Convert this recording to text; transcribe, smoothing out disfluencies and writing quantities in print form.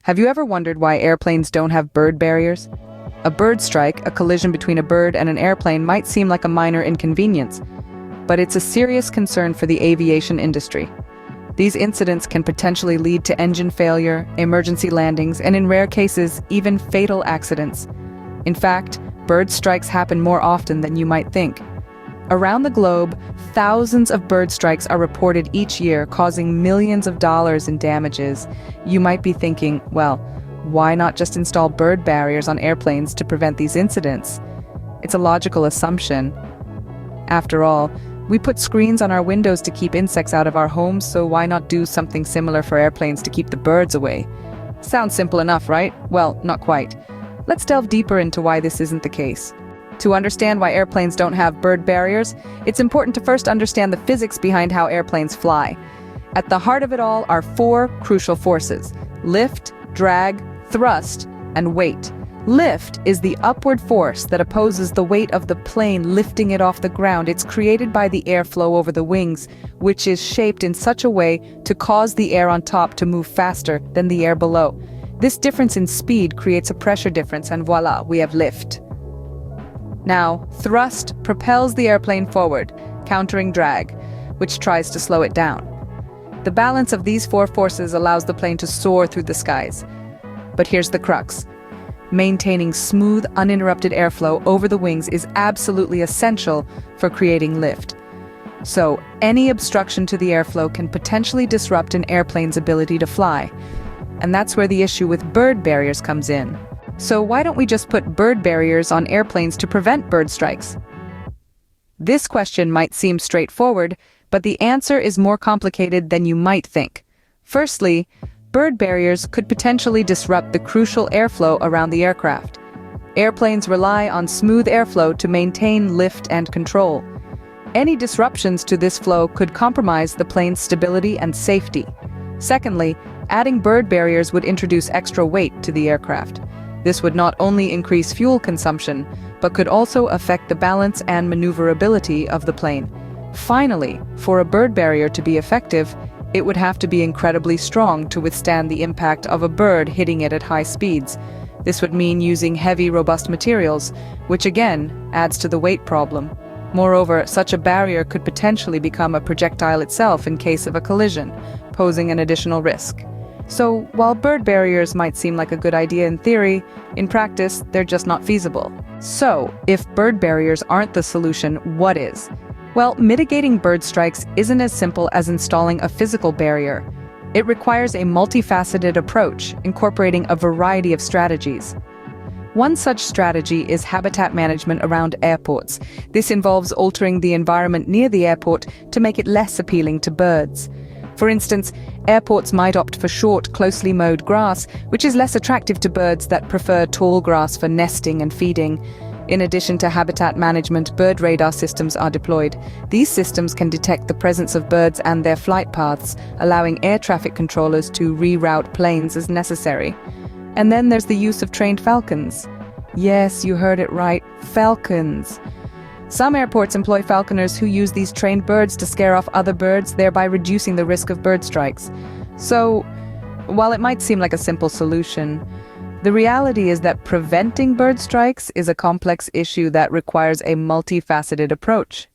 Have you ever wondered why airplanes don't have bird barriers? A bird strike, a collision between a bird and an airplane, might seem like a minor inconvenience, but it's a serious concern for the aviation industry. These incidents can potentially lead to engine failure, emergency landings, and in rare cases, even fatal accidents. In fact, bird strikes happen more often than you might think. Around the globe, thousands of bird strikes are reported each year, causing millions of dollars in damages. You might be thinking, well, why not just install bird barriers on airplanes to prevent these incidents? It's a logical assumption. After all, we put screens on our windows to keep insects out of our homes, so why not do something similar for airplanes to keep the birds away? Sounds simple enough, right? Well, not quite. Let's delve deeper into why this isn't the case. To understand why airplanes don't have bird barriers, it's important to first understand the physics behind how airplanes fly. At the heart of it all are four crucial forces: lift, drag, thrust, and weight. Lift is the upward force that opposes the weight of the plane lifting it off the ground. It's created by the airflow over the wings, which is shaped in such a way to cause the air on top to move faster than the air below. This difference in speed creates a pressure difference, and voila, we have lift. Now, thrust propels the airplane forward, countering drag, which tries to slow it down. The balance of these four forces allows the plane to soar through the skies. But here's the crux. Maintaining smooth, uninterrupted airflow over the wings is absolutely essential for creating lift. So, any obstruction to the airflow can potentially disrupt an airplane's ability to fly. And that's where the issue with bird barriers comes in. So why don't we just put bird barriers on airplanes to prevent bird strikes? This question might seem straightforward, but the answer is more complicated than you might think. Firstly, bird barriers could potentially disrupt the crucial airflow around the aircraft. Airplanes rely on smooth airflow to maintain lift and control. Any disruptions to this flow could compromise the plane's stability and safety. Secondly, adding bird barriers would introduce extra weight to the aircraft. This would not only increase fuel consumption, but could also affect the balance and maneuverability of the plane. Finally, for a bird barrier to be effective, it would have to be incredibly strong to withstand the impact of a bird hitting it at high speeds. This would mean using heavy, robust materials, which again adds to the weight problem. Moreover, such a barrier could potentially become a projectile itself in case of a collision, posing an additional risk. So, while bird barriers might seem like a good idea in theory, in practice, they're just not feasible. So, if bird barriers aren't the solution, what is? Well, mitigating bird strikes isn't as simple as installing a physical barrier. It requires a multifaceted approach, incorporating a variety of strategies. One such strategy is habitat management around airports. This involves altering the environment near the airport to make it less appealing to birds. For instance, airports might opt for short, closely mowed grass, which is less attractive to birds that prefer tall grass for nesting and feeding. In addition to habitat management, bird radar systems are deployed. These systems can detect the presence of birds and their flight paths, allowing air traffic controllers to reroute planes as necessary. And then there's the use of trained falcons. Yes, you heard it right, falcons. Some airports employ falconers who use these trained birds to scare off other birds, thereby reducing the risk of bird strikes. So, while it might seem like a simple solution, the reality is that preventing bird strikes is a complex issue that requires a multifaceted approach.